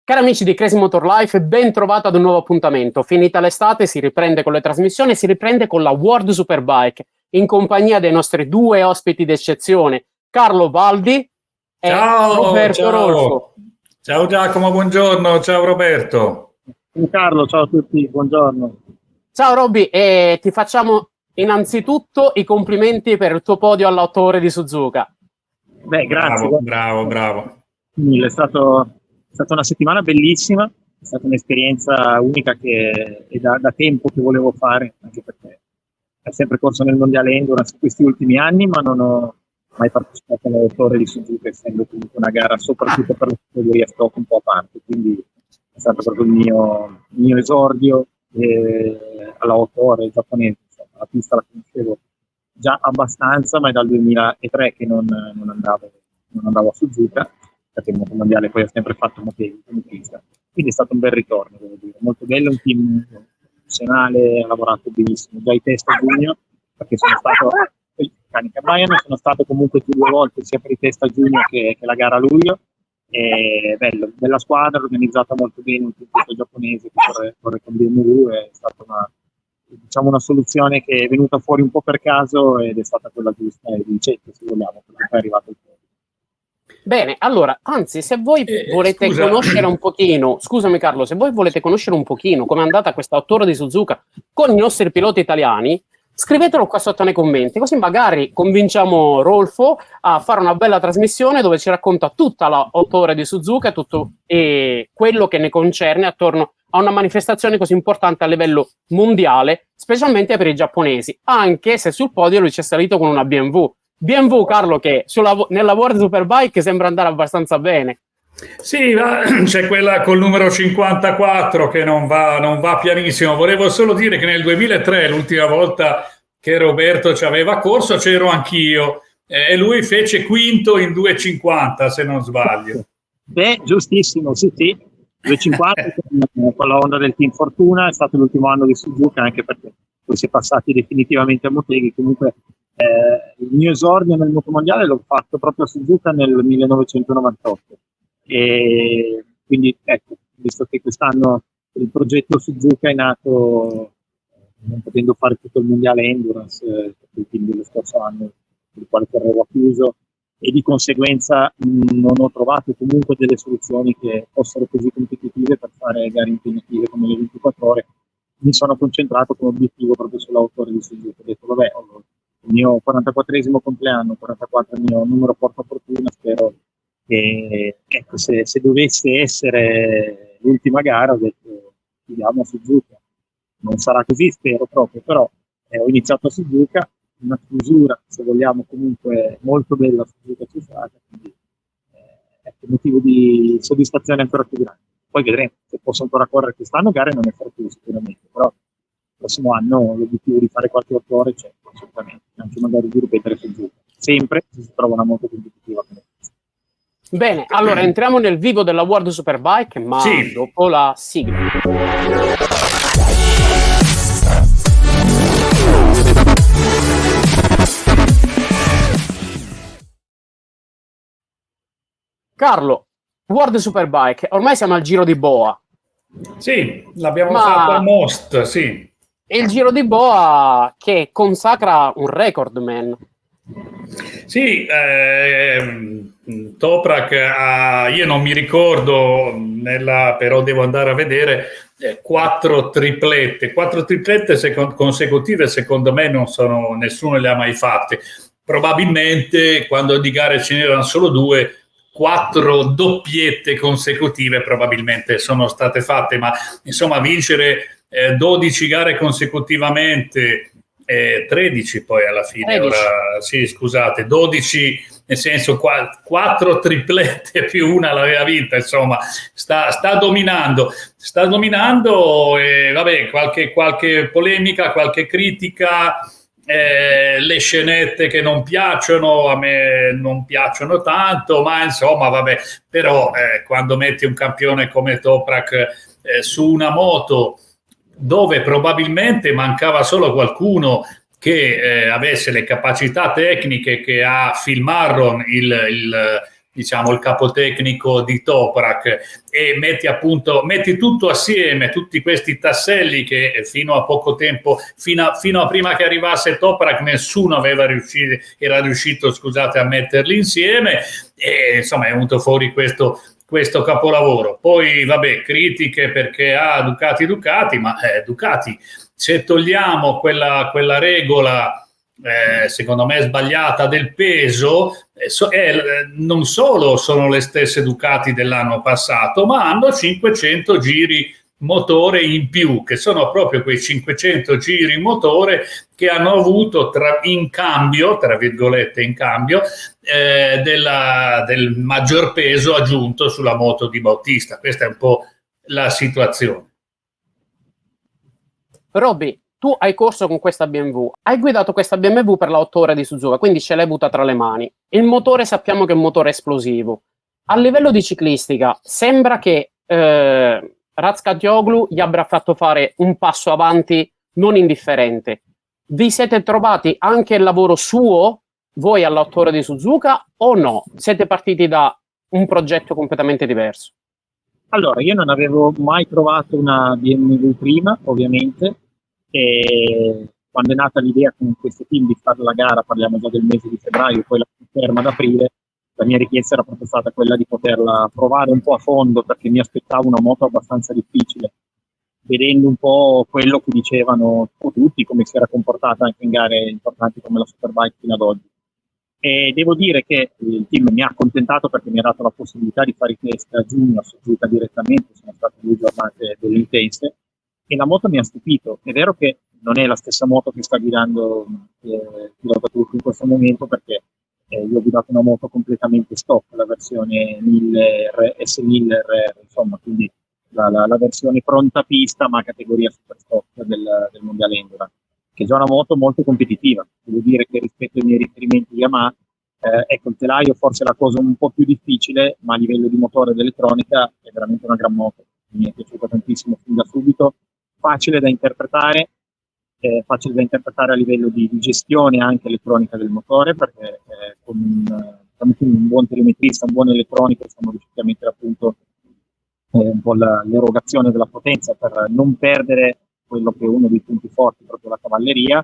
Cari amici di Crazy Motor Life, ben trovato ad un nuovo appuntamento. Finita l'estate si riprende con le trasmissioni, si riprende con la World Superbike, in compagnia dei nostri due ospiti d'eccezione, Carlo Baldi e Roberto Rolfo. Ciao Giacomo, buongiorno, ciao Roberto. Carlo, ciao a tutti, buongiorno. Ciao Robby, e ti facciamo innanzitutto i complimenti per il tuo podio alla 8 ore di Suzuka. Beh, grazie. Bravo. È stata una settimana bellissima, è stata un'esperienza unica che è da tempo che volevo fare, anche perché ho sempre corso nel mondiale endurance in questi ultimi anni, ma non ho mai partecipato alle 8 ore di Suzuka, essendo comunque una gara soprattutto per la categoria stock un po' a parte, quindi è stato proprio il mio esordio alla 8 ore giapponese. La pista la conoscevo già abbastanza, ma è dal 2003 che non andavo a Suzuka, perché il motomondiale poi ho sempre fatto Motegi come pista, quindi è stato un bel ritorno, devo dire, molto bello, un team professionale, ha lavorato benissimo, già i test a giugno, perché sono stato comunque 2 volte sia per i test a giugno che la gara a luglio, e bella squadra, organizzata molto bene, un team giapponese che corre con BMW, è stata una soluzione che è venuta fuori un po' per caso ed è stata quella giusta e vincente, se vogliamo, perché poi è arrivato il tempo. Bene, allora, anzi, se voi volete conoscere un pochino, scusami Carlo, se voi volete conoscere un pochino come è andata questa 8 ore di Suzuka con i nostri piloti italiani, scrivetelo qua sotto nei commenti, così magari convinciamo Rolfo a fare una bella trasmissione dove ci racconta tutta la 8 ore di Suzuka, tutto quello che ne concerne attorno a una manifestazione così importante a livello mondiale, specialmente per i giapponesi, anche se sul podio lui ci è salito con una BMW. BMW, Carlo, che nella World Superbike sembra andare abbastanza bene. Sì, c'è quella col numero 54 che non va pianissimo. Volevo solo dire che nel 2003, l'ultima volta che Roberto ci aveva corso, c'ero anch'io e lui fece quinto in 2,50 se non sbaglio. Beh, giustissimo, sì. 2,50 con la Honda del Team Fortuna, è stato l'ultimo anno di Suzuka, anche perché poi si è passati definitivamente a Motegi. Comunque il mio esordio nel motomondiale l'ho fatto proprio a Suzuka nel 1998 e quindi ecco, visto che quest'anno il progetto Suzuka è nato non potendo fare tutto il mondiale endurance, perché il team dello scorso anno per il quale correvo ha chiuso, e di conseguenza non ho trovato comunque delle soluzioni che fossero così competitive per fare gare impegnative come le 24 ore, mi sono concentrato con obiettivo proprio sulla 8 ore di Suzuka. Ho detto vabbè, il mio 44esimo compleanno, 44 il mio numero porta fortuna, spero che ecco, se dovesse essere l'ultima gara, ho detto chiudiamo a Suzuka. Non sarà così, spero proprio, però ho iniziato a Suzuka, una chiusura, se vogliamo, comunque molto bella a Suzuka c'è stata, quindi ecco, motivo di soddisfazione ancora più grande. Poi vedremo se posso ancora correre quest'anno, gare non ne farò più sicuramente, però il prossimo anno l'obiettivo di fare qualche 8 ore c'è assolutamente, anche magari di ripetere Suzuka, sempre se si trova una moto competitiva come questa. Bene, allora entriamo nel vivo della World Superbike, ma sì, dopo la sigla. Carlo, World Superbike, ormai siamo al Giro di Boa. Sì, l'abbiamo fatto a Most, sì. E il Giro di Boa che consacra un record, man. Sì, Toprak io non mi ricordo, però devo andare a vedere, 4 triplette consecutive, secondo me nessuno le ha mai fatte. Probabilmente quando di gare ce n'erano solo 2, 4 doppiette consecutive probabilmente sono state fatte, ma insomma vincere 12 gare consecutivamente, 13 poi alla fine, 13. Ora sì, scusate, 12 nel senso 4 triplette più una l'aveva vinta, insomma sta dominando e vabbè, qualche polemica, qualche critica, le scenette che non piacciono, a me non piacciono tanto, ma insomma vabbè, però quando metti un campione come Toprak su una moto dove probabilmente mancava solo qualcuno che avesse le capacità tecniche che ha Phil Marron, il diciamo, il capotecnico di Toprak, e metti tutto assieme, tutti questi tasselli che fino a poco tempo, fino a prima che arrivasse Toprak, nessuno era riuscito, scusate, a metterli insieme, e insomma è venuto fuori questo capolavoro. Poi vabbè, critiche perché Ducati, ma Ducati, se togliamo quella regola secondo me sbagliata del peso, non solo sono le stesse Ducati dell'anno passato, ma hanno 500 giri motore in più, che sono proprio quei 500 giri motore che hanno avuto in cambio, tra virgolette in cambio, del maggior peso aggiunto sulla moto di Bautista. Questa è un po' la situazione. Robby, tu hai corso con questa BMW, hai guidato questa BMW per la 8 ore di Suzuka, quindi ce l'hai avuta tra le mani. Il motore sappiamo che è un motore esplosivo. A livello di ciclistica, sembra che Razgatlioglu gli avrà fatto fare un passo avanti non indifferente. Vi siete trovati anche il lavoro suo, voi alla 8 ore di Suzuka, o no? Siete partiti da un progetto completamente diverso? Allora, io non avevo mai trovato una BMW prima, ovviamente, e quando è nata l'idea con questo team di fare la gara, parliamo già del mese di febbraio, poi la conferma ad aprile, la mia richiesta era proprio stata quella di poterla provare un po' a fondo, perché mi aspettavo una moto abbastanza difficile, vedendo un po' quello che dicevano tutti, come si era comportata anche in gare importanti come la Superbike fino ad oggi. E devo dire che il team mi ha accontentato perché mi ha dato la possibilità di fare i test a giugno a Suzuka direttamente, sono state 2 giornate delle intense e la moto mi ha stupito. È vero che non è la stessa moto che sta guidando pilota turco in questo momento, perché io ho guidato una moto completamente stock, la versione 1000 S1000 RR, insomma, quindi la versione pronta pista ma categoria super stock del mondiale Endurance, che è già una moto molto competitiva. Devo dire che rispetto ai miei riferimenti Yamaha, ecco, il telaio forse è la cosa un po' più difficile, ma a livello di motore ed elettronica è veramente una gran moto. Mi è piaciuta tantissimo fin da subito, facile da interpretare a livello di gestione anche elettronica del motore, perché con un buon telemetrista, un buon elettronico, siamo riusciti a mettere appunto un po' l'erogazione della potenza per non perdere quello che è uno dei punti forti, proprio la cavalleria,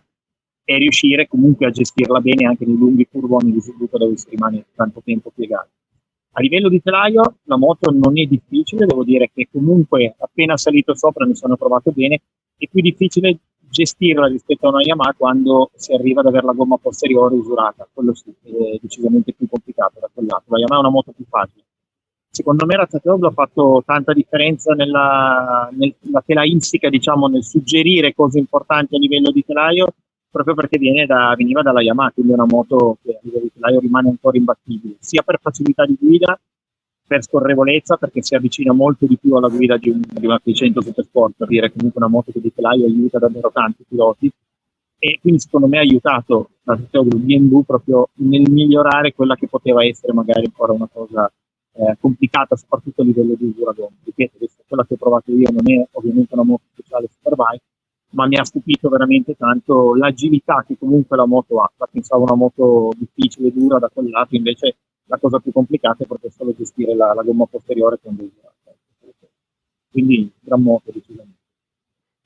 e riuscire comunque a gestirla bene anche nei lunghi curvoni di Suzuka dove si rimane tanto tempo piegati. A livello di telaio la moto non è difficile, devo dire che comunque appena salito sopra mi sono trovato bene. È più difficile gestirla rispetto a una Yamaha quando si arriva ad avere la gomma posteriore usurata, quello sì, è decisamente più complicato da quel lato. La Yamaha è una moto più facile. Secondo me Razgatlioglu ha fatto tanta differenza nella telainstica, diciamo, nel suggerire cose importanti a livello di telaio, proprio perché veniva dalla Yamaha, quindi è una moto che a livello di telaio rimane ancora imbattibile, sia per facilità di guida, per scorrevolezza, perché si avvicina molto di più alla guida di una 600 Supersport, per dire comunque una moto che di telaio aiuta davvero tanti piloti, e quindi secondo me ha aiutato Razgatlioglu BMW proprio nel migliorare quella che poteva essere magari ancora una cosa complicata, soprattutto a livello di usura gomma. Ripeto, quella che ho provato io non è ovviamente una moto speciale Superbike, ma mi ha stupito veramente tanto l'agilità che comunque la moto ha. Pensavo una moto difficile, dura da quel lato, invece la cosa più complicata è proprio solo gestire la gomma posteriore con usurata. Quindi gran moto decisamente.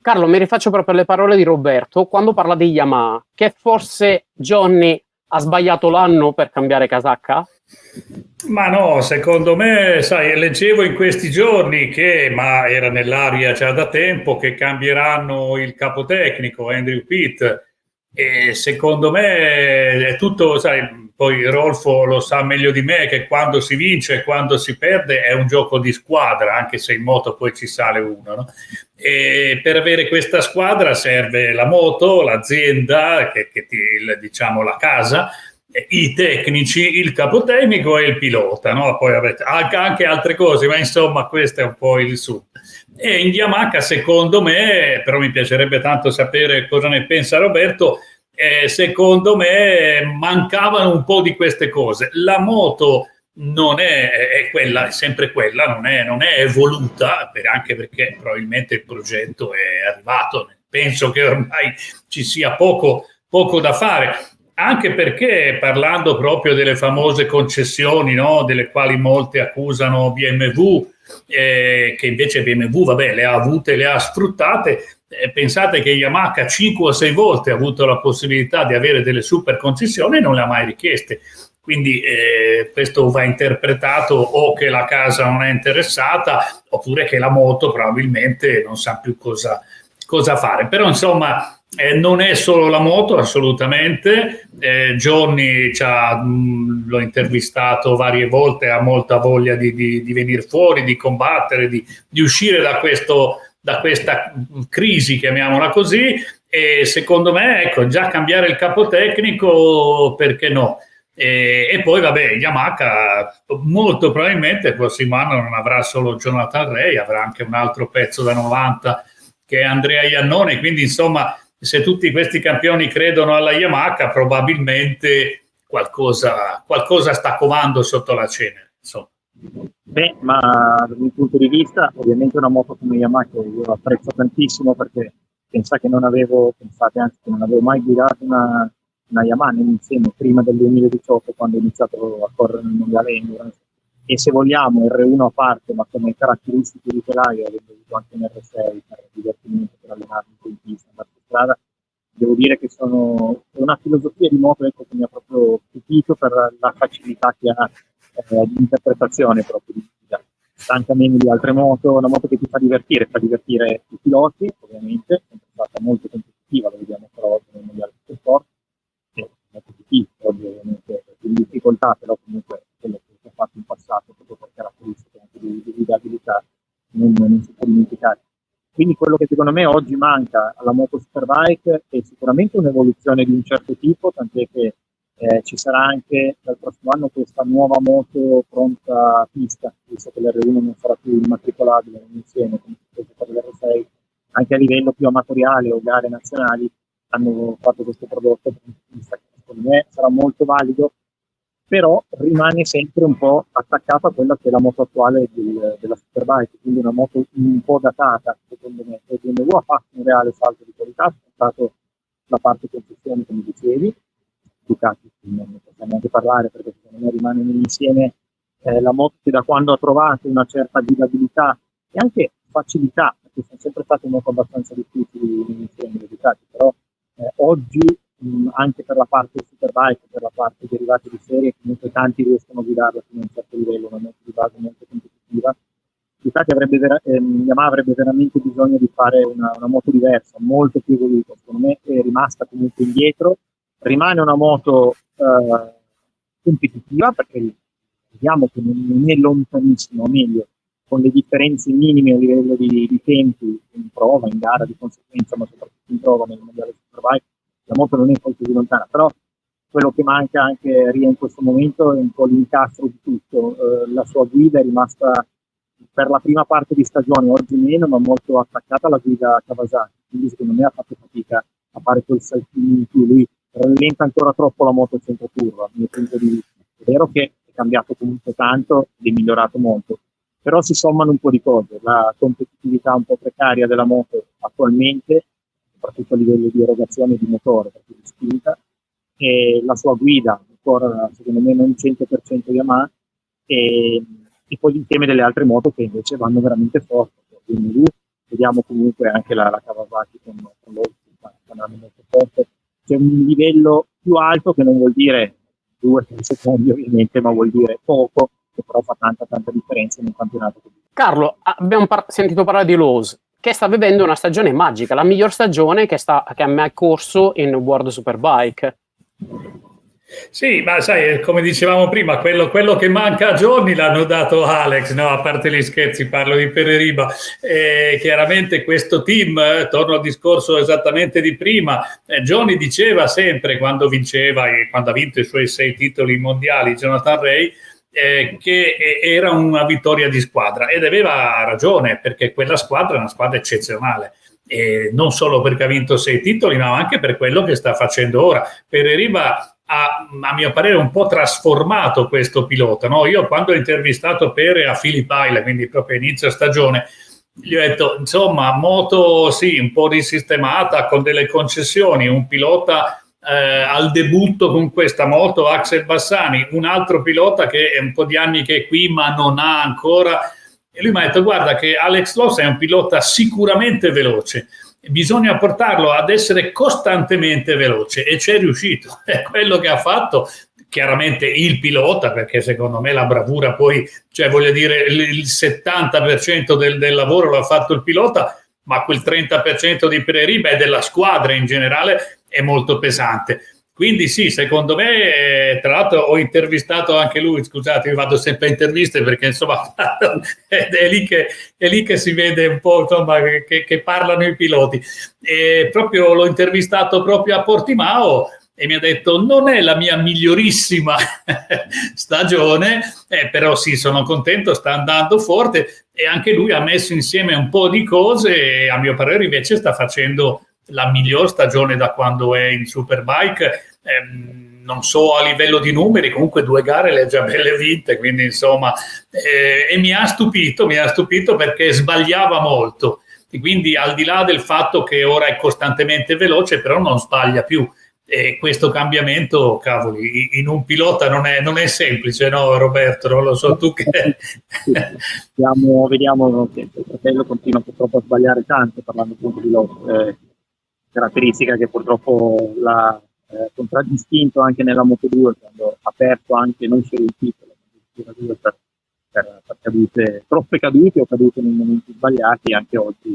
Carlo, mi rifaccio proprio alle parole di Roberto quando parla di Yamaha, che forse Johnny ha sbagliato l'anno per cambiare casacca? Ma no, secondo me, sai, leggevo in questi giorni ma era nell'aria già da tempo, che cambieranno il capotecnico Andrew Pitt, e secondo me è tutto, sai, poi Rolfo lo sa meglio di me che quando si vince e quando si perde è un gioco di squadra, anche se in moto poi ci sale uno, no? E per avere questa squadra serve la moto, l'azienda, diciamo la casa, i tecnici, il capotecnico e il pilota, no? Poi avete anche altre cose, ma insomma questo è un po' il su. E in Yamaha secondo me, però mi piacerebbe tanto sapere cosa ne pensa Roberto, secondo me mancavano un po' di queste cose. La moto non è quella, è sempre quella, non è evoluta, anche perché probabilmente il progetto è arrivato, penso che ormai ci sia poco da fare. anche perché parlando proprio delle famose concessioni, no, delle quali molti accusano BMW, che invece BMW, vabbè, le ha avute, le ha sfruttate. Pensate che Yamaha 5 o 6 volte ha avuto la possibilità di avere delle super concessioni e non le ha mai richieste. Quindi questo va interpretato o che la casa non è interessata, oppure che la moto probabilmente non sa più cosa fare. Però insomma non è solo la moto, assolutamente. Johnny l'ho intervistato varie volte, ha molta voglia di venire fuori, di combattere, di uscire da questa crisi, chiamiamola così, e secondo me, ecco, già cambiare il capo tecnico, perché no? E poi vabbè, Yamaha molto probabilmente il prossimo anno non avrà solo Jonathan Rea, avrà anche un altro pezzo da 90 che è Andrea Iannone, quindi insomma se tutti questi campioni credono alla Yamaha probabilmente qualcosa sta covando sotto la cenere, insomma. Beh, ma dal mio punto di vista ovviamente una moto come Yamaha che io apprezzo tantissimo, perché pensate che non avevo mai guidato una Yamaha insieme prima del 2018, quando ho iniziato a correre nel mondiale Endurance, e se vogliamo R1 a parte, ma come caratteristiche di telaio avevo avuto anche un R6 per divertimento, per allenarmi in pista, andare in strada. Devo dire che è una filosofia di moto, ecco, che mi ha proprio stupito per la facilità che ha di interpretazione proprio di guida. Stanca meno di altre moto, una moto che ti fa divertire i piloti, ovviamente, è stata molto competitiva, lo vediamo però oggi nel mondiale di sport, oggi ovviamente in difficoltà, però comunque quello che ha fatto in passato proprio per caratteristiche anche di guidabilità non si può dimenticare. Quindi quello che secondo me oggi manca alla moto Superbike è sicuramente un'evoluzione di un certo tipo, tant'è che ci sarà anche dal prossimo anno questa nuova moto pronta a pista, visto che l'R1 non sarà più immatricolabile insieme come per l'R6, anche a livello più amatoriale o gare nazionali hanno fatto questo prodotto che secondo me sarà molto valido, però rimane sempre un po' attaccata a quella che è la moto attuale della Superbike, quindi una moto un po' datata secondo me. E BMW ha fatto un reale salto di qualità, è stato la parte concessione, come dicevi, Ducati non ne possiamo neanche parlare, perché secondo me rimane insieme la moto che da quando ha trovato una certa guidabilità e anche facilità, perché sono sempre state moto abbastanza difficili insieme le Ducati, però oggi anche per la parte Superbike, per la parte derivati di serie, comunque tanti riescono a guidarla fino a un certo livello, una moto di base molto competitiva. Ducati Yamaha avrebbe veramente bisogno di fare una moto diversa, molto più evoluta. Secondo me è rimasta comunque indietro, rimane una moto competitiva, perché vediamo che non è lontanissimo, o meglio, con le differenze minime a livello di tempi in prova, in gara di conseguenza, ma soprattutto in prova nel mondiale Superbike, la moto non è poi così lontana. Però quello che manca anche Ria in questo momento è un po' l'incastro di tutto. La sua guida è rimasta per la prima parte di stagione, oggi meno, ma molto attaccata alla guida Kawasaki, quindi secondo me ha fatto fatica a fare quel saltino in più. Lui rallenta ancora troppo la moto centro curva, dal mio punto di vista. È vero che è cambiato comunque tanto ed è migliorato molto, però si sommano un po' di cose. La competitività un po' precaria della moto attualmente, soprattutto a livello di erogazione di motore, perché di spinta, e la sua guida ancora secondo me non 100% Yamaha, e poi l'insieme delle altre moto che invece vanno veramente forte. Quindi vediamo comunque anche la Kawasaki con l'Oldsmobile molto forte. C'è un livello più alto, che non vuol dire 2-3 secondi ovviamente, ma vuol dire poco, che però fa tanta differenza in un campionato così. Carlo, abbiamo sentito parlare di Lowe's, che sta vivendo una stagione magica, la miglior stagione che ha mai corso in World Superbike. Sì, ma sai, come dicevamo prima, quello che manca a Johnny l'hanno dato Alex, no? A parte gli scherzi, parlo di Pereriba. Chiaramente questo team, torno al discorso esattamente di prima, Johnny diceva sempre, quando vinceva e quando ha vinto i suoi 6 titoli mondiali, Jonathan Rea, che era una vittoria di squadra, ed aveva ragione, perché quella squadra è una squadra eccezionale. Non solo perché ha vinto 6 titoli, ma anche per quello che sta facendo ora. Pereriba ha, a mio parere, un po' trasformato questo pilota, no? Io quando ho intervistato Pere a Phillip Island, quindi proprio inizio stagione, gli ho detto, insomma, moto sì, un po' risistemata, con delle concessioni, un pilota al debutto con questa moto Axel Bassani, un altro pilota che è un po' di anni che è qui ma non ha ancora, e lui mi ha detto guarda che Alex Loss è un pilota sicuramente veloce, bisogna portarlo ad essere costantemente veloce, e ci è riuscito, è quello che ha fatto. Chiaramente il pilota, perché secondo me la bravura poi, cioè voglio dire, il 70% del lavoro l'ha fatto il pilota, ma quel 30% di Pirelli, della squadra in generale, è molto pesante. Quindi sì, secondo me, tra l'altro ho intervistato anche lui, scusate, io vado sempre a interviste perché insomma è lì che si vede un po' insomma, che parlano i piloti. E proprio l'ho intervistato proprio a Portimao, e mi ha detto non è la mia migliorissima stagione, però sì, sono contento, sta andando forte, e anche lui ha messo insieme un po' di cose e a mio parere invece sta facendo la miglior stagione da quando è in Superbike, non so a livello di numeri, comunque 2 gare le ha già belle vinte, quindi insomma, e mi ha stupito perché sbagliava molto, e quindi al di là del fatto che ora è costantemente veloce, però non sbaglia più. E questo cambiamento, cavoli, in un pilota non è semplice, no Roberto? Non lo so, tu che... Vediamo che il fratello continua purtroppo a sbagliare tanto, parlando appunto di Loss, caratteristica che purtroppo l'ha contraddistinto anche nella Moto2, quando ha perso anche non solo il titolo, ma per cadute, troppe cadute o cadute nei momenti sbagliati, anche oggi,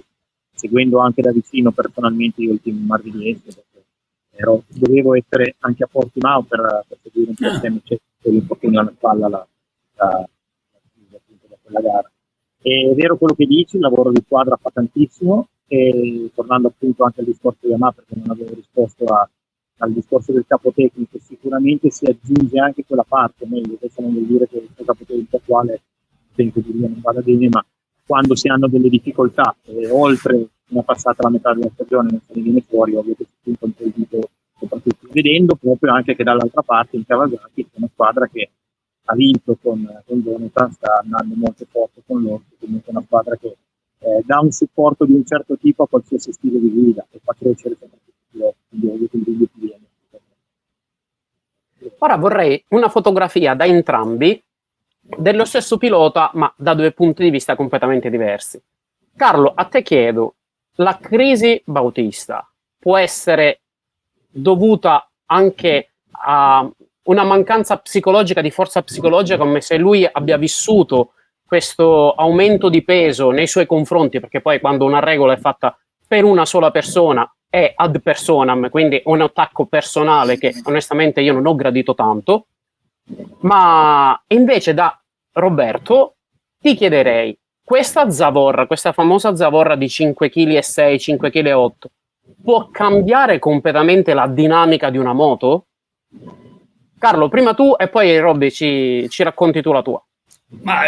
seguendo anche da vicino personalmente io il team Marvigliese, dovevo essere anche a Portimao per seguire un po' c'è l'infortunio alla spalla da quella gara. E è vero quello che dici, il lavoro di squadra fa tantissimo, e tornando appunto anche al discorso di Yamaha, perché non avevo risposto al discorso del capo tecnico, sicuramente si aggiunge anche quella parte, meglio, questo non vuol dire che il capo tecnico attuale penso che non vada bene, ma quando si hanno delle difficoltà, oltre una passata la metà della stagione non se ne viene fuori, ovvio che si punta un po' il dito, soprattutto vedendo proprio anche che dall'altra parte in Kawasaki c'è una squadra che ha vinto con Jonathan, sta andando molto forte con loro, quindi è una squadra che dà un supporto di un certo tipo a qualsiasi stile di guida e fa crescere soprattutto il viene. Ora vorrei una fotografia da entrambi dello stesso pilota, ma da 2 punti di vista completamente diversi. Carlo, a te chiedo, la crisi Bautista può essere dovuta anche a una mancanza psicologica, di forza psicologica, come se lui abbia vissuto questo aumento di peso nei suoi confronti, perché poi quando una regola è fatta per una sola persona è ad personam, quindi un attacco personale che onestamente io non ho gradito tanto. Ma invece da Roberto ti chiederei, questa zavorra, questa famosa zavorra di 5,6 kg, 5,8 kg, può cambiare completamente la dinamica di una moto? Carlo, prima tu e poi Robby ci racconti tu la tua. Ma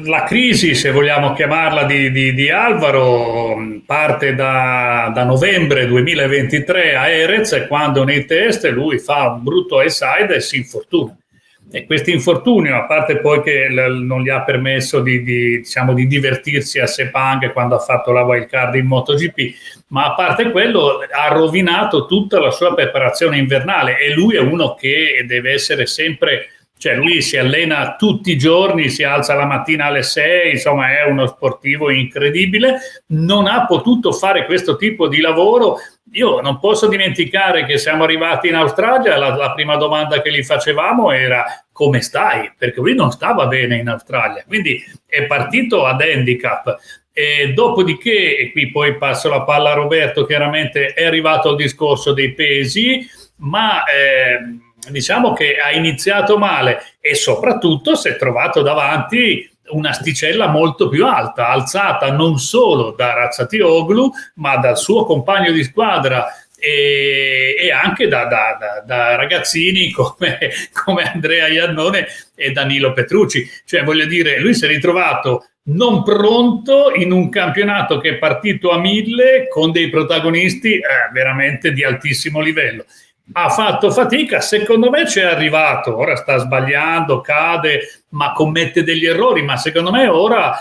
la crisi, se vogliamo chiamarla, di Alvaro parte da novembre 2023 a Erez, quando nei test lui fa un brutto high-side e si infortuna. E questo infortunio, a parte poi che non gli ha permesso di divertirsi a Sepang quando ha fatto la wildcard in MotoGP, ma a parte quello ha rovinato tutta la sua preparazione invernale, e lui è uno che deve essere sempre, cioè lui si allena tutti i giorni, si alza la mattina alle 6, insomma è uno sportivo incredibile, non ha potuto fare questo tipo di lavoro. Io non posso dimenticare che siamo arrivati in Australia, la prima domanda che gli facevamo era come stai? Perché lui non stava bene in Australia, quindi è partito ad handicap. E dopodiché, e qui poi passo la palla a Roberto, chiaramente è arrivato al discorso dei pesi, ma diciamo che ha iniziato male e soprattutto si è trovato davanti un'asticella molto più alta, alzata non solo da Razatioglu, ma dal suo compagno di squadra e anche da ragazzini come Andrea Iannone e Danilo Petrucci. Cioè, voglio dire, lui si è ritrovato non pronto in un campionato che è partito a 1000 con dei protagonisti veramente di altissimo livello. Ha fatto fatica, secondo me ci è arrivato, ora sta sbagliando, cade, ma commette degli errori, ma secondo me ora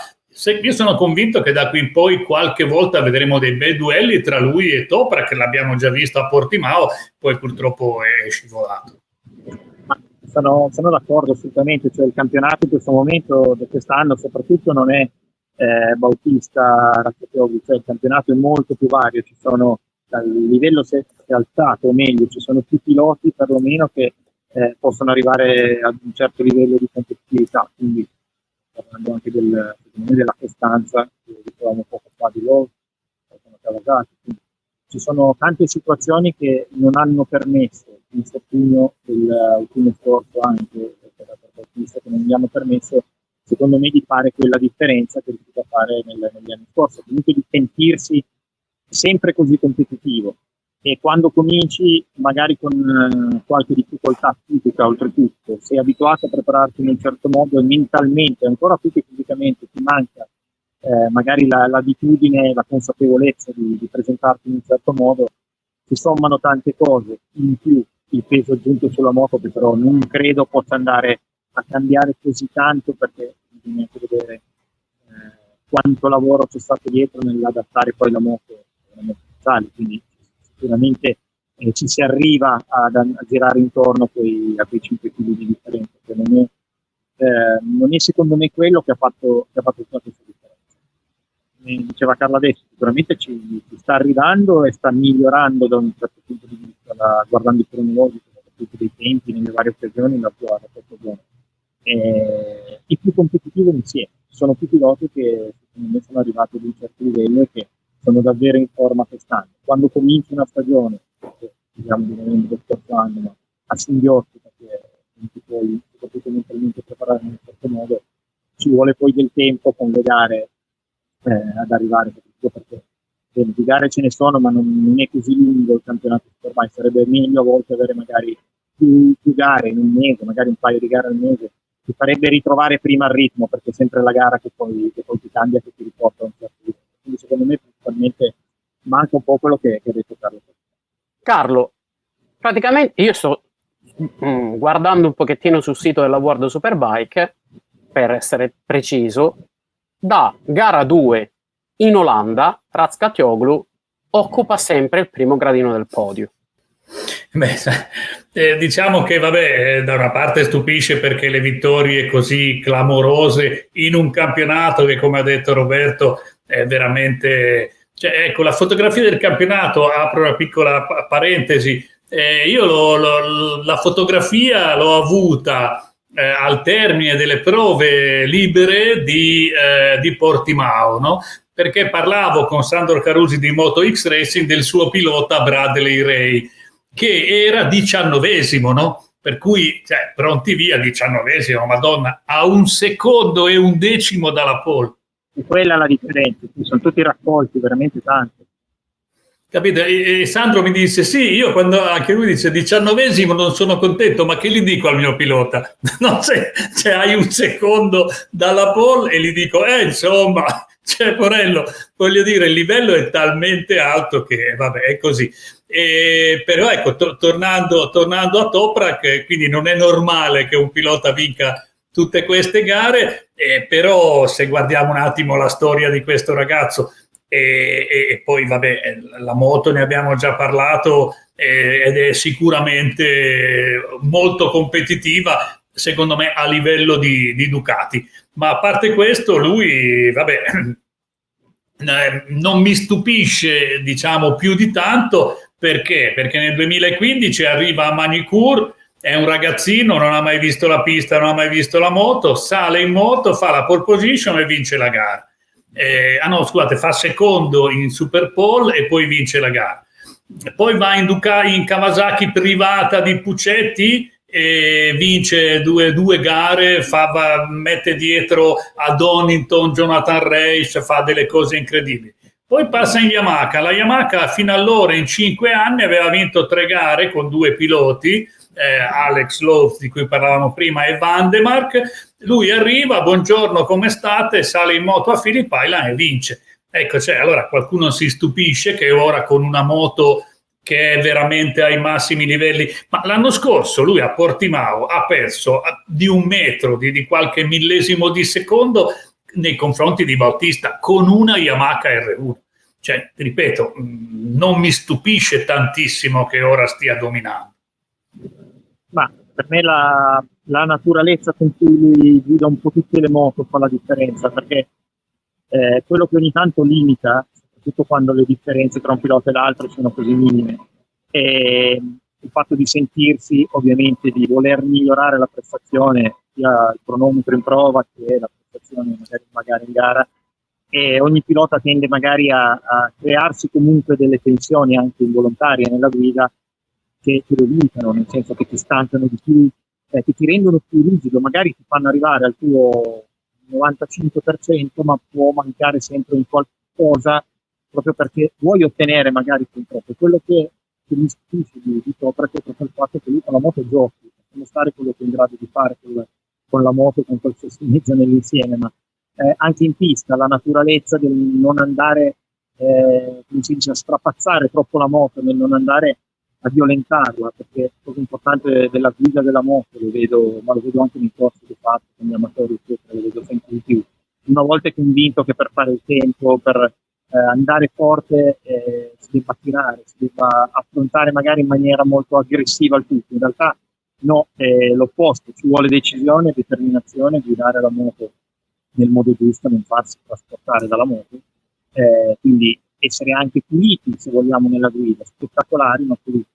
io sono convinto che da qui in poi qualche volta vedremo dei bei duelli tra lui e Toprak, che l'abbiamo già visto a Portimao, poi purtroppo è scivolato. Sono d'accordo assolutamente, cioè il campionato in questo momento, di quest'anno soprattutto, non è Bautista, Rackete-Oglu, cioè il campionato è molto più vario, ci sono, il livello si è alzato, o meglio, ci sono più piloti perlomeno che possono arrivare ad un certo livello di competitività, quindi parlando anche secondo me della costanza che dicevamo poco fa di loro, sono Kawasaki, quindi ci sono tante situazioni che non hanno permesso l'infortunio dell'ultimo scorso, anche per Bautista, che non gli hanno permesso secondo me di fare quella differenza che è riuscito a fare negli anni scorsi, comunque di sentirsi sempre così competitivo. E quando cominci magari con qualche difficoltà fisica, oltretutto sei abituato a prepararti in un certo modo e mentalmente, ancora più che fisicamente, ti manca magari l'abitudine, la consapevolezza di presentarti in un certo modo, si sommano tante cose, in più il peso aggiunto sulla moto, che però non credo possa andare a cambiare così tanto, perché bisogna anche vedere quanto lavoro c'è stato dietro nell'adattare poi la moto speciale, quindi sicuramente ci si arriva a girare intorno a quei 5 kg di differenza, che non è secondo me quello che ha fatto tutta questa differenza. Come diceva Carla adesso, sicuramente ci sta arrivando e sta migliorando da un certo punto di vista, guardando i cronologi, soprattutto dei tempi nelle varie occasioni, la sua stagione. I più competitivi insieme, sono più piloti che secondo me sono arrivati ad un certo livello e che sono davvero in forma quest'anno. Quando comincia una stagione, diciamo di novembre del scorso anno, ma a singhiozzo, perché non ti puoi soprattutto mentalmente preparare in un certo modo, ci vuole poi del tempo con le gare ad arrivare, soprattutto perché di gare ce ne sono, ma non è così lungo il campionato. Ormai sarebbe meglio a volte avere magari più gare in un mese, magari un paio di gare al mese, ti farebbe ritrovare prima il ritmo, perché è sempre la gara che poi ti cambia, che ti riporta a un certo livello. Quindi secondo me principalmente manca un po' quello che ha detto Carlo. Carlo, praticamente io sto guardando un pochettino sul sito della World Superbike, per essere preciso, da gara 2 in Olanda, Rackete-Oglu occupa sempre il primo gradino del podio. Diciamo che vabbè, da una parte stupisce perché le vittorie così clamorose in un campionato che, come ha detto Roberto, è veramente, cioè, ecco, la fotografia del campionato, apro una piccola parentesi, io la fotografia l'ho avuta al termine delle prove libere di Portimao, no? Perché parlavo con Sandro Carusi di Moto X Racing del suo pilota Bradley Ray, che era 19esimo, no? Per cui, cioè, pronti via, 19esimo, Madonna, a 1 secondo e 1 decimo dalla pole. E quella è la differenza, sono tutti raccolti, veramente tanti. Capite? E Sandro mi disse, sì, io quando anche lui dice 19esimo non sono contento, ma che gli dico al mio pilota? No, se hai 1 secondo dalla pole e gli dico, insomma, cioè, Porello, voglio dire, il livello è talmente alto che, vabbè, è così. Però ecco, tornando a Toprak, quindi non è normale che un pilota vinca tutte queste gare, però se guardiamo un attimo la storia di questo ragazzo, e poi vabbè, la moto ne abbiamo già parlato, ed è sicuramente molto competitiva, secondo me, a livello di Ducati. Ma a parte questo, lui, vabbè, non mi stupisce, diciamo, più di tanto. Perché? Perché nel 2015 arriva a Magny-Cours, è un ragazzino, non ha mai visto la pista, non ha mai visto la moto, sale in moto, fa la pole position e vince la gara. Fa secondo in Super Pole e poi vince la gara. Poi va in Kawasaki privata di Puccetti e vince due gare, mette dietro a Donington, Jonathan Reis, fa delle cose incredibili. Poi passa in Yamaha. La Yamaha fino allora in 5 anni aveva vinto 3 gare con 2 piloti, Alex Lowe di cui parlavamo prima e Van de Mark. Lui arriva, buongiorno, come state? Sale in moto a Phillip Island e vince. Ecco, cioè, allora qualcuno si stupisce che ora con una moto che è veramente ai massimi livelli, ma l'anno scorso lui a Portimao ha perso di 1 metro, di qualche millesimo di secondo, nei confronti di Bautista con una Yamaha R1. Cioè, ripeto, non mi stupisce tantissimo che ora stia dominando. Ma per me la naturalezza con cui lui guida un po' tutte le moto fa la differenza, perché quello che ogni tanto limita, soprattutto quando le differenze tra un pilota e l'altro sono così minime, è il fatto di sentirsi, ovviamente, di voler migliorare la prestazione, sia il cronometro in prova che la prestazione magari in gara, e ogni pilota tende magari a crearsi comunque delle tensioni anche involontarie nella guida che lo limitano, nel senso che ti stancano di più, che ti rendono più rigido, magari ti fanno arrivare al tuo 95%, ma può mancare sempre un qualcosa, proprio perché vuoi ottenere magari più troppo. Quello che mi stupisce di Toprak è proprio il fatto che lui con la moto giochi, può stare quello che è in grado di fare con la moto, con qualsiasi mezzo nell'insieme, ma anche in pista la naturalezza del non andare come si dice, a strapazzare troppo la moto, nel non andare a violentarla, perché è cosa importante della guida della moto, lo vedo anche nei corsi che faccio con gli amatori, eccetera, lo vedo sempre di più. Una volta è convinto che per fare il tempo, per andare forte, si debba tirare, si debba affrontare magari in maniera molto aggressiva il tutto. In realtà no, è l'opposto, ci vuole decisione, determinazione, guidare la moto nel modo giusto, non farsi trasportare dalla moto, quindi essere anche puliti, se vogliamo, nella guida, spettacolari ma puliti,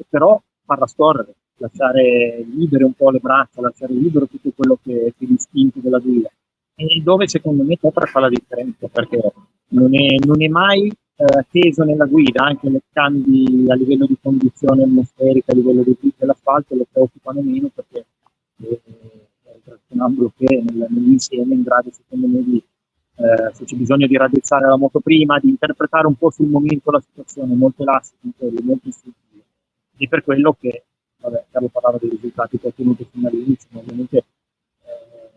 però farla scorrere, lasciare libere un po' le braccia, lasciare libero tutto quello che è l'istinto della guida, e dove secondo me Toprak fa la differenza, perché non è mai teso nella guida, anche nei cambi a livello di condizione atmosferica, a livello di grip dell'asfalto lo preoccupano meno, perché che nell'insieme in grado, secondo me, di se c'è bisogno di raddrizzare la moto prima, di interpretare un po' sul momento la situazione, molto elastico, molto istintivo. E per quello che, Carlo parlava dei risultati che ha ottenuto fino all'inizio, ma ovviamente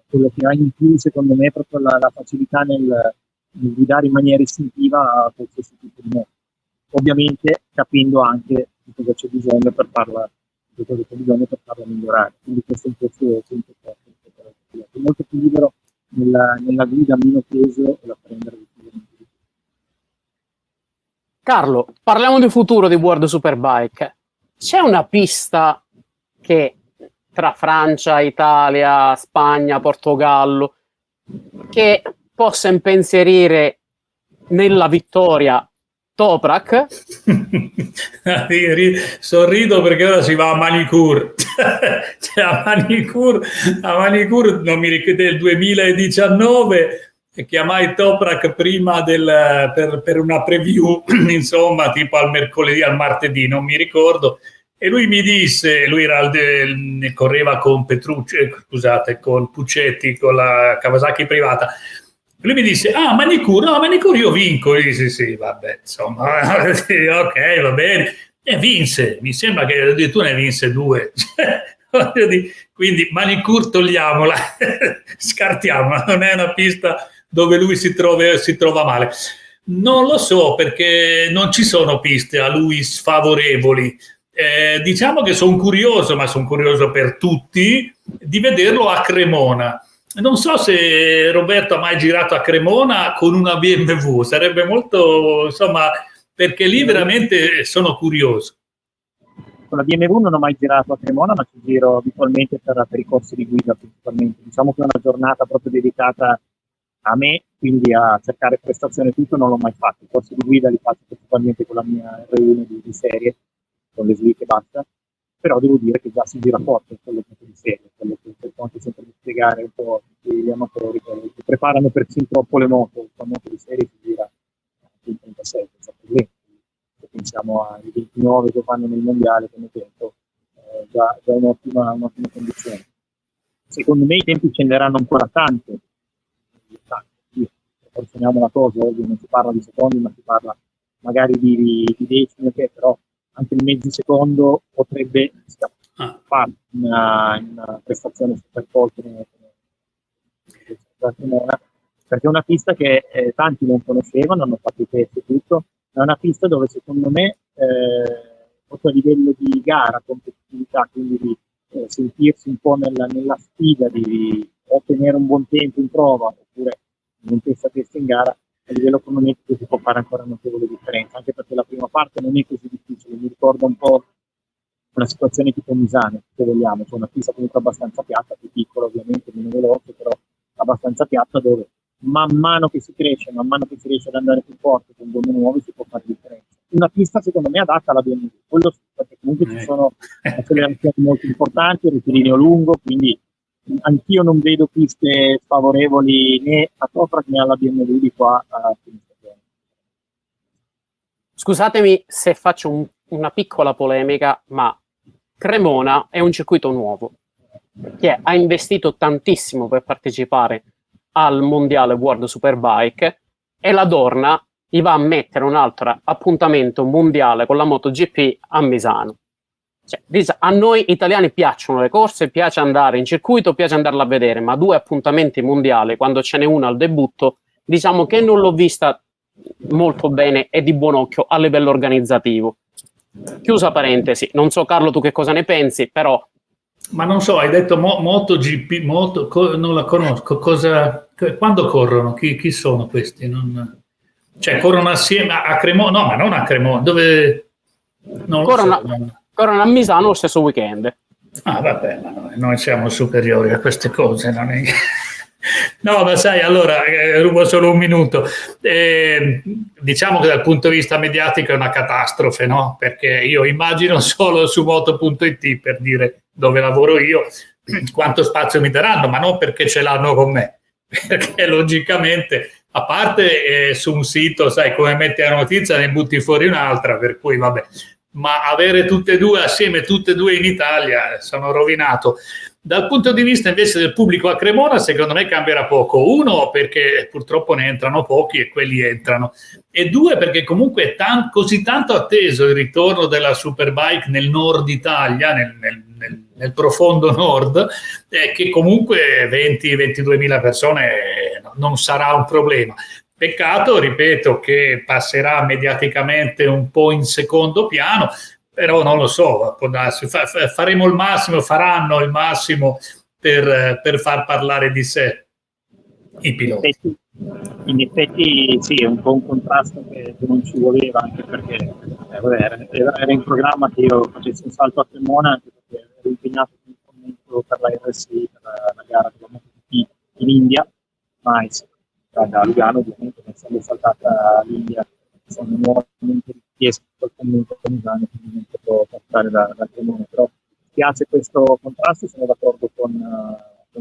quello che ha in più, secondo me, è proprio la facilità nel guidare in maniera istintiva a qualsiasi tipo di moto. Ovviamente capendo anche di cosa c'è bisogno per farla migliorare. Quindi questo è un po' il suo punto forte. È molto più libero nella guida, meno peso e la prendere di. Carlo, parliamo del futuro di World Superbike. C'è una pista che tra Francia, Italia, Spagna, Portogallo che possa impensierire nella vittoria Toprak? Sorrido perché ora si va a Manicourt. Cioè, a Manicourt non mi ricordo, del 2019, chiamai Toprak prima per una preview, insomma, tipo al mercoledì, al martedì, non mi ricordo, e lui mi disse, lui correva con con Puccetti, con la Kawasaki privata. Lui mi disse, Manicourt io vinco. Io disse, sì, vabbè, insomma, ok, va bene. E vinse, mi sembra che addirittura ne vinse 2. Quindi Manicourt togliamola, scartiamola, non è una pista dove lui si trova male. Non lo so, perché non ci sono piste a lui sfavorevoli. Diciamo che sono curioso, ma sono curioso per tutti, di vederlo a Cremona. Non so se Roberto ha mai girato a Cremona con una BMW, sarebbe molto, insomma, perché lì veramente sono curioso. Con la BMW non ho mai girato a Cremona, ma ci giro abitualmente per i corsi di guida principalmente. Diciamo che è una giornata proprio dedicata a me, quindi a cercare prestazione e tutto non l'ho mai fatto. I corsi di guida li faccio principalmente con la mia R1 di serie, con le slick e basta. Però devo dire che già si gira forte quello di serie, quello che cerco anche sempre di spiegare un po' gli amatori che preparano per sin troppo le moto. La moto di serie si gira in 36, senza problemi. Se pensiamo ai 29 che fanno nel mondiale come tempo, già un'ottima condizione. Secondo me i tempi scenderanno ancora tanto. Proporzioniamo la cosa, oggi non si parla di secondi, ma si parla magari di decimi, però anche il mezzo secondo potrebbe fare una prestazione super forte, perché è una pista che tanti non conoscevano, hanno fatto i test e tutto. È una pista dove secondo me proprio a livello di gara, competitività, quindi di sentirsi un po' nella sfida di ottenere un buon tempo in prova oppure in testa in gara, a livello cronometrico si può fare ancora notevole differenza, anche perché la prima parte non è così difficile, mi ricorda un po' una situazione tipo Misano, se vogliamo, cioè una pista comunque abbastanza piatta, più piccola ovviamente, meno veloce, però abbastanza piatta, dove man mano che si cresce, man mano che si riesce ad andare più forte con gomme nuove si può fare differenza. Una pista secondo me adatta alla BMW, quello perché comunque ci sono accelerazioni molto importanti, il rettilineo lungo, quindi anch'io non vedo piste favorevoli né a Toprak né alla BMW di qua a fine stagione. Scusatemi se faccio una piccola polemica, ma Cremona è un circuito nuovo che ha investito tantissimo per partecipare al mondiale World Superbike e la Dorna gli va a mettere un altro appuntamento mondiale con la MotoGP a Misano. Cioè, a noi italiani piacciono le corse, piace andare in circuito, piace andarla a vedere, ma 2 appuntamenti mondiali, quando ce n'è uno al debutto, diciamo che non l'ho vista molto bene e di buon occhio a livello organizzativo. Chiusa parentesi, non so Carlo tu che cosa ne pensi, però... Ma non so, hai detto MotoGP, non la conosco, quando corrono? Chi sono questi? Cioè corrono assieme a Cremona? No, ma non a Cremona, dove... Non corrono a Misano lo stesso weekend. Ah vabbè, ma noi siamo superiori a queste cose, non è... No, ma sai, allora, rubo solo un minuto. Diciamo che dal punto di vista mediatico è una catastrofe, no? Perché io immagino solo su moto.it, per dire dove lavoro io, quanto spazio mi daranno, ma non perché ce l'hanno con me, perché logicamente, a parte su un sito, sai, come metti la notizia, ne butti fuori un'altra, per cui vabbè. Ma avere tutte e due assieme, tutte e due in Italia, sono rovinato. Dal punto di vista invece del pubblico a Cremona, secondo me cambierà poco. 1, perché purtroppo ne entrano pochi e quelli entrano. E 2, perché comunque è così tanto atteso il ritorno della Superbike nel nord Italia, nel profondo nord, che comunque 20-22 mila persone non sarà un problema. Peccato, ripeto, che passerà mediaticamente un po' in secondo piano, però non lo so, faremo il massimo, faranno il massimo per far parlare di sé i piloti. In effetti sì, è un po' un contrasto che non ci voleva, anche perché era in programma che io facessi un salto a Cremona, anche perché ero impegnato in un commento per la RSI, per la gara della MotoGP in India, ma da Lugano ovviamente, essendo saltata l'India, sono nuovamente richiesto quel commento a Misano, quindi non potrò passare da Cremona, però piace questo contrasto, sono d'accordo con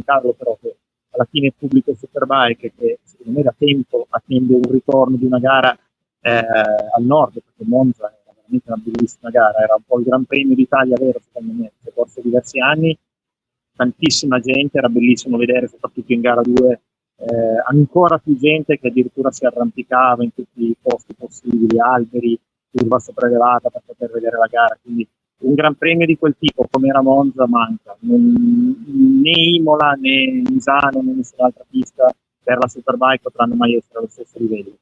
Carlo, però che alla fine il pubblico Superbike, che secondo me da tempo attende un ritorno di una gara al nord, perché Monza è veramente una bellissima gara, era un po' il Gran Premio d'Italia vero secondo me, si è corso diversi anni, tantissima gente, era bellissimo vedere soprattutto in gara 2 ancora più gente che addirittura si arrampicava in tutti i posti possibili, alberi, curva sopraelevata per poter vedere la gara, quindi un gran premio di quel tipo come era Monza manca, né Imola né Misano né nessuna altra pista per la Superbike potranno mai essere allo stesso livello.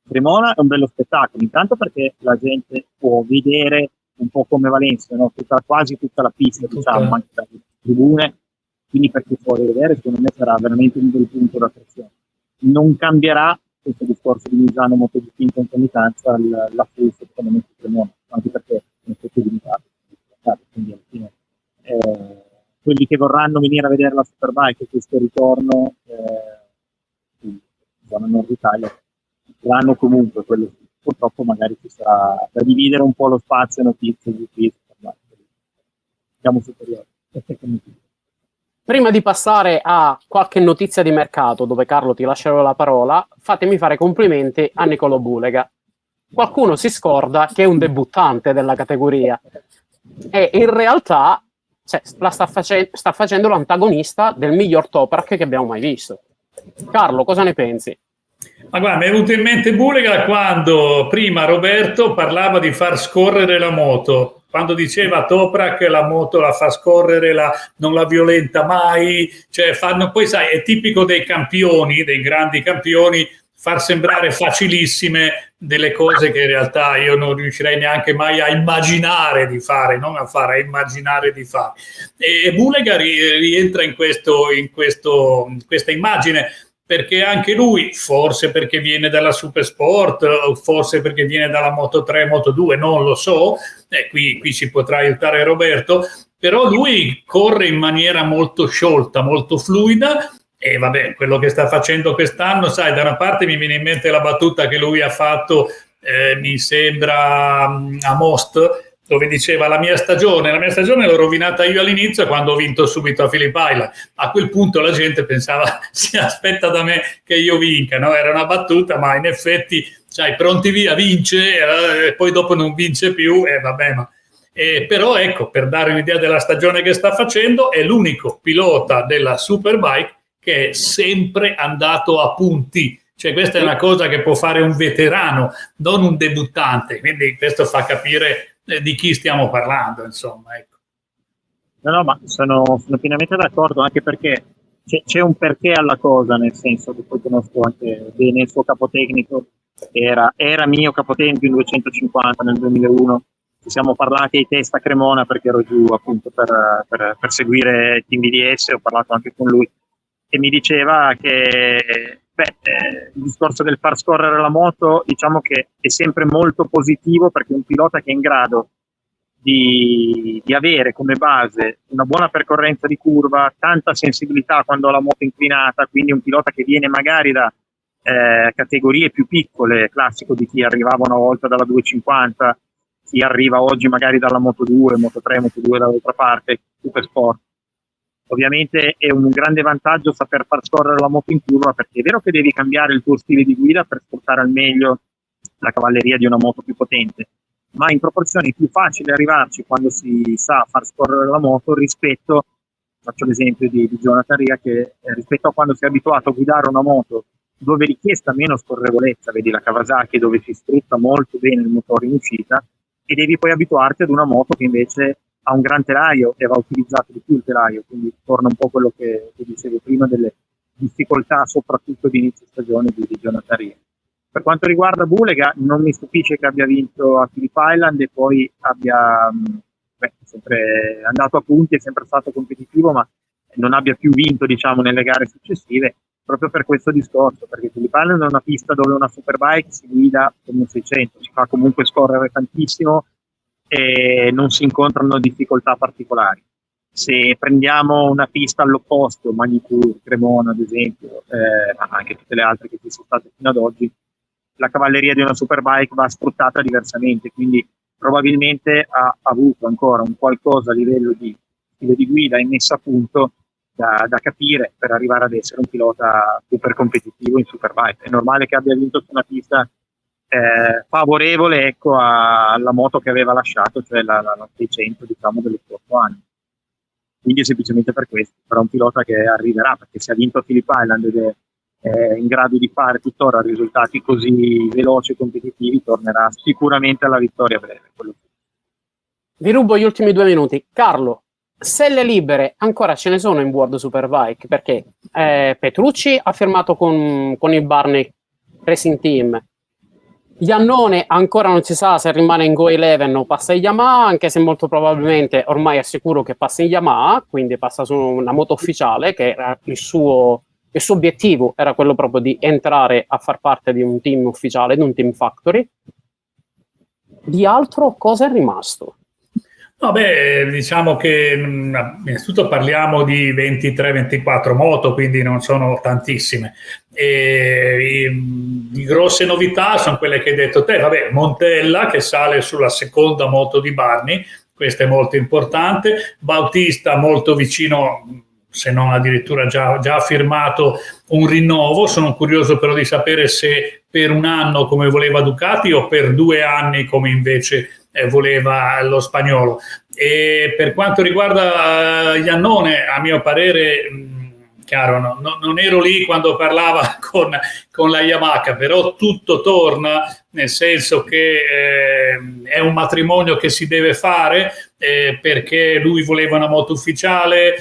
Cremona è un bello spettacolo, intanto perché la gente può vedere un po' come Valencia, no? Quasi tutta la pista, diciamo, anche dalle tribune, quindi per chi può vedere secondo me sarà veramente un bel punto d'attrazione. Non cambierà questo discorso di Misano MotoGP in concomitanza l'afflusso secondo me su Cremona, anche perché è più limitato, quindi alla fine quelli che vorranno venire a vedere la Superbike e questo ritorno in zona nord Italia l'hanno comunque, quello purtroppo magari ci sarà da dividere un po' lo spazio notizie di siamo superiori. Prima di passare a qualche notizia di mercato, dove Carlo ti lascerò la parola, fatemi fare complimenti a Nicolò Bulega. Qualcuno si scorda che è un debuttante della categoria e in realtà sta facendo l'antagonista del miglior Toprak che abbiamo mai visto. Carlo, cosa ne pensi? Ma guarda, mi è venuto in mente Bulega quando prima Roberto parlava di far scorrere la moto. Quando diceva Toprak la moto la fa scorrere, non la violenta mai, cioè poi sai, è tipico dei campioni, dei grandi campioni, far sembrare facilissime delle cose che in realtà io non riuscirei neanche mai a immaginare di fare, non a fare, a immaginare di fare. E Bulega rientra in questa immagine, perché anche lui, forse perché viene dalla Supersport, o forse perché viene dalla Moto3, Moto2, non lo so, qui ci potrà aiutare Roberto, però lui corre in maniera molto sciolta, molto fluida, e vabbè, quello che sta facendo quest'anno, sai, da una parte mi viene in mente la battuta che lui ha fatto, mi sembra a Most, dove diceva la mia stagione l'ho rovinata io all'inizio quando ho vinto subito a Phillip Island. A quel punto la gente pensava si aspetta da me che io vinca, no? Era una battuta, ma in effetti, sai, pronti via, vince, e poi dopo non vince più, e vabbè, ma... però ecco, per dare un'idea della stagione che sta facendo, è l'unico pilota della Superbike che è sempre andato a punti. Cioè, questa è una cosa che può fare un veterano, non un debuttante, quindi questo fa capire di chi stiamo parlando, insomma, ecco. No, ma sono pienamente d'accordo, anche perché c'è un perché alla cosa, nel senso che poi conosco anche bene il suo capotecnico, era mio capotecnico in 250 nel 2001, ci siamo parlati ai test a Cremona perché ero giù appunto per seguire il team BDS, ho parlato anche con lui e mi diceva che il discorso del far scorrere la moto, diciamo che è sempre molto positivo, perché un pilota che è in grado di avere come base una buona percorrenza di curva, tanta sensibilità quando ha la moto inclinata, quindi un pilota che viene magari da categorie più piccole, classico di chi arrivava una volta dalla 250, chi arriva oggi magari dalla Moto2, Moto3, Moto2 dall'altra parte, super sport. Ovviamente è un grande vantaggio saper far scorrere la moto in curva, perché è vero che devi cambiare il tuo stile di guida per sfruttare al meglio la cavalleria di una moto più potente, ma in proporzione è più facile arrivarci quando si sa far scorrere la moto rispetto, faccio l'esempio di Jonathan Ria, che rispetto a quando si è abituato a guidare una moto dove è richiesta meno scorrevolezza, vedi la Kawasaki dove si sfrutta molto bene il motore in uscita, e devi poi abituarti ad una moto che invece ha un gran telaio e va utilizzato di più il telaio, quindi torna un po' quello che dicevo prima delle difficoltà soprattutto di inizio stagione di Jonathan Ria. Per quanto riguarda Bulega, non mi stupisce che abbia vinto a Phillip Island e poi abbia sempre andato a punti, è sempre stato competitivo, ma non abbia più vinto, diciamo, nelle gare successive, proprio per questo discorso, perché Phillip Island è una pista dove una Superbike si guida come un 600, si fa comunque scorrere tantissimo e non si incontrano difficoltà particolari. Se prendiamo una pista all'opposto, Magny-Cours, Cremona ad esempio, ma anche tutte le altre che ci sono state fino ad oggi, la cavalleria di una Superbike va sfruttata diversamente, quindi probabilmente ha avuto ancora un qualcosa a livello di stile di guida e messa a punto da capire per arrivare ad essere un pilota super competitivo in Superbike. È normale che abbia vinto su una pista favorevole, ecco, alla moto che aveva lasciato, cioè la 600, diciamo, dello scorso anno. Quindi semplicemente per questo, però un pilota che arriverà, perché se ha vinto a Phillip Island ed è in grado di fare tuttora risultati così veloci e competitivi, tornerà sicuramente alla vittoria breve. Vi rubo gli ultimi 2 minuti. Carlo, selle libere ancora ce ne sono in World Superbike, perché Petrucci ha firmato con il Barney Racing Team, Iannone ancora non si sa se rimane in Go 11 o passa in Yamaha, anche se molto probabilmente ormai è sicuro che passa in Yamaha, quindi passa su una moto ufficiale, che era il suo obiettivo era quello proprio di entrare a far parte di un team ufficiale, di un team factory. Di altro cosa è rimasto? Vabbè, diciamo che innanzitutto parliamo di 23-24 moto, quindi non sono tantissime. Di grosse novità sono quelle che hai detto te. Vabbè, Montella che sale sulla seconda moto di Barney, questo è molto importante. Bautista molto vicino, se non addirittura già ha firmato un rinnovo. Sono curioso però di sapere se per un anno come voleva Ducati o per 2 anni come invece voleva lo spagnolo. E per quanto riguarda Iannone, a mio parere chiaro, non ero lì quando parlava con la Yamaha, però tutto torna, nel senso che è un matrimonio che si deve fare, perché lui voleva una moto ufficiale,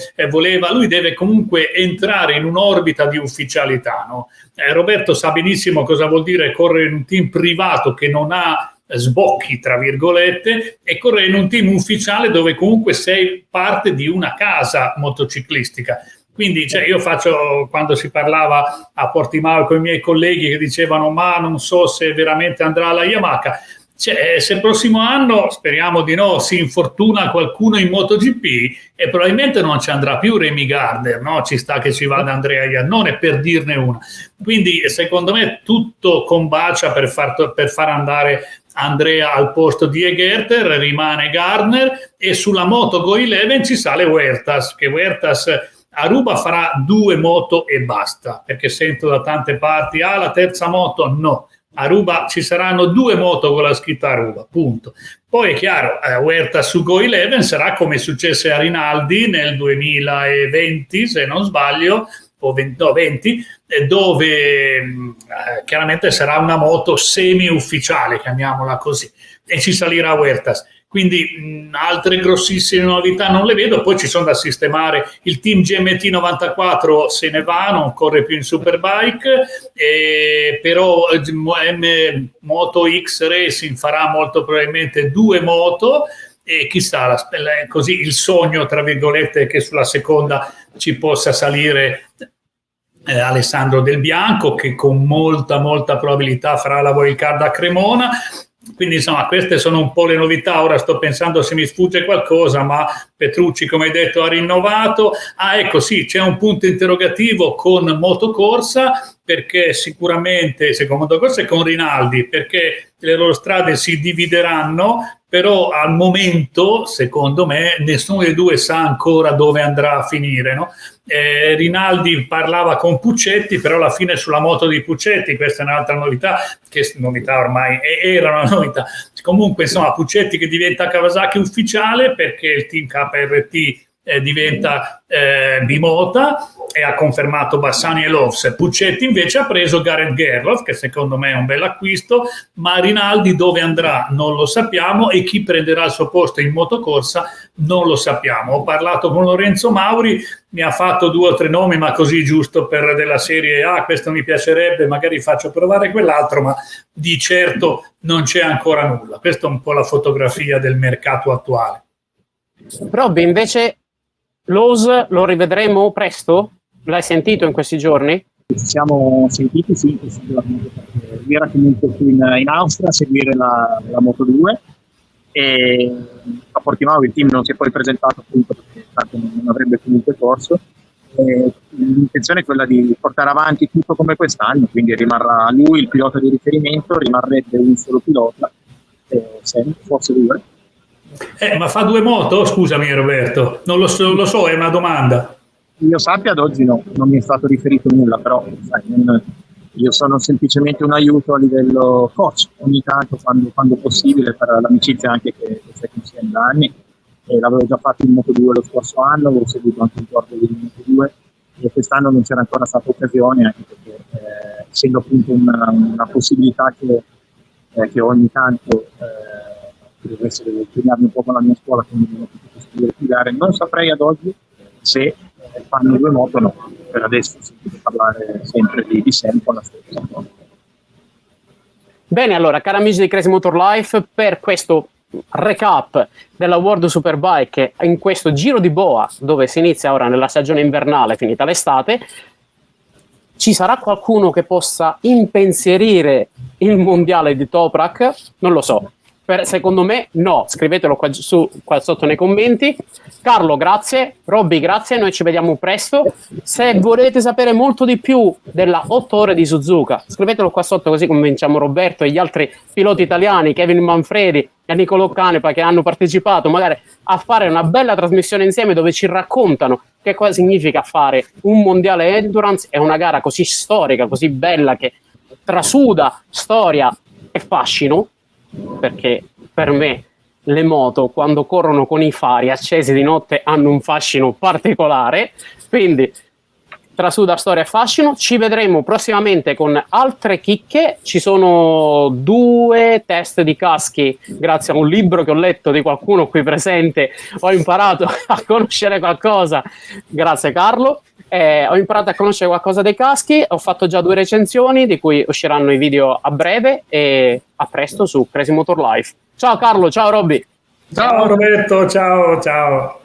lui deve comunque entrare in un'orbita di ufficialità, no? Roberto sa benissimo cosa vuol dire correre in un team privato che non ha sbocchi, tra virgolette, e correre in un team ufficiale dove comunque sei parte di una casa motociclistica. Quindi io quando si parlava a Portimao con i miei colleghi che dicevano ma non so se veramente andrà alla Yamaha, se il prossimo anno, speriamo di no, si infortuna qualcuno in MotoGP e probabilmente non ci andrà più Remy Gardner, no? Ci sta che ci vada Andrea Iannone, per dirne una. Quindi secondo me tutto combacia per far andare Andrea al posto di Egerter, rimane Gardner e sulla moto Go11 ci sale Huertas, che Huertas a Aruba farà 2 moto e basta, perché sento da tante parti la terza moto, no. A Aruba ci saranno 2 moto con la scritta Aruba, punto. Poi è chiaro, Huertas su Go11 sarà come successe a Rinaldi nel 2020, se non sbaglio, o 20, dove chiaramente sarà una moto semi-ufficiale, chiamiamola così, e ci salirà Huertas. Quindi altre grossissime novità non le vedo. Poi ci sono da sistemare il team GMT 94, se ne va, non corre più in Superbike, però Moto X Racing farà molto probabilmente 2 moto, e chissà, così il sogno, tra virgolette, è che sulla seconda ci possa salire Alessandro Del Bianco, che con molta probabilità farà la wildcard a Cremona. Quindi insomma queste sono un po' le novità. Ora sto pensando se mi sfugge qualcosa, ma Petrucci, come hai detto, ha rinnovato. Ecco, sì, c'è un punto interrogativo con Motocorsa, perché sicuramente secondo Motocorsa è con Rinaldi, perché le loro strade si divideranno, però al momento secondo me nessuno dei due sa ancora dove andrà a finire, no? Rinaldi parlava con Puccetti, però alla fine sulla moto di Puccetti, questa è un'altra novità, che novità ormai era una novità. Comunque insomma Puccetti che diventa Kawasaki ufficiale perché il team KRT diventa Bimota, e ha confermato Bassani e Loves. Puccetti invece ha preso Gareth Gerloff, che secondo me è un bel acquisto, ma Rinaldi dove andrà non lo sappiamo, e chi prenderà il suo posto in Motocorsa non lo sappiamo. Ho parlato con Lorenzo Mauri, mi ha fatto 2 o 3 nomi, ma così giusto per della serie questo mi piacerebbe, magari faccio provare quell'altro, ma di certo non c'è ancora nulla. Questa è un po' la fotografia del mercato attuale. Robby, invece Lowe's lo rivedremo presto? L'hai sentito in questi giorni? Ci siamo sentiti, sì, sicuramente, perché era comunque qui in Austria a seguire la Moto 2, e a Portimao il team non si è poi presentato, appunto perché tanto non avrebbe comunque corso. L'intenzione è quella di portare avanti tutto come quest'anno, quindi rimarrà lui il pilota di riferimento, rimarrebbe un solo pilota, forse 2. Ma fa 2 moto? Scusami Roberto, non lo so, è una domanda. Io sappia ad oggi no, non mi è stato riferito nulla, però io sono semplicemente un aiuto a livello coach, ogni tanto quando possibile, per l'amicizia anche che stai insieme da anni, e l'avevo già fatto in Moto 2 lo scorso anno, avevo seguito anche il corso di Moto 2, e quest'anno non c'era ancora stata occasione, anche perché essendo appunto una possibilità che ogni tanto devo impegnarmi un po' con la mia scuola, quindi non ho potuto studiare più gare. Non saprei ad oggi se fanno 2 moto o no. Per adesso si può parlare sempre di Sam con la stessa cosa. Bene, allora, cari amici di Crazy Motor Life, per questo recap della World Superbike in questo giro di boa, dove si inizia ora nella stagione invernale, finita l'estate, ci sarà qualcuno che possa impensierire il mondiale di Toprak? Non lo so. Secondo me no, scrivetelo qua sotto nei commenti. Carlo, grazie. Robby, grazie, noi ci vediamo presto. Se volete sapere molto di più della 8 ore di Suzuka, scrivetelo qua sotto, così convinciamo Roberto e gli altri piloti italiani, Kevin Manfredi e Niccolò Canepa, che hanno partecipato magari a fare una bella trasmissione insieme dove ci raccontano che cosa significa fare un mondiale endurance e una gara così storica, così bella, che trasuda storia e fascino. Perché per me le moto, quando corrono con i fari accesi di notte, hanno un fascino particolare. Quindi trasuda storia e fascino. Ci vedremo prossimamente con altre chicche. Ci sono 2 test di caschi, grazie a un libro che ho letto di qualcuno qui presente. Ho imparato a conoscere qualcosa, grazie Carlo. Ho imparato a conoscere qualcosa dei caschi. Ho fatto già 2 recensioni di cui usciranno i video a breve, e a presto su Crazy Motor Life. Ciao Carlo, ciao Robby. Ciao Roberto, ciao. Ciao.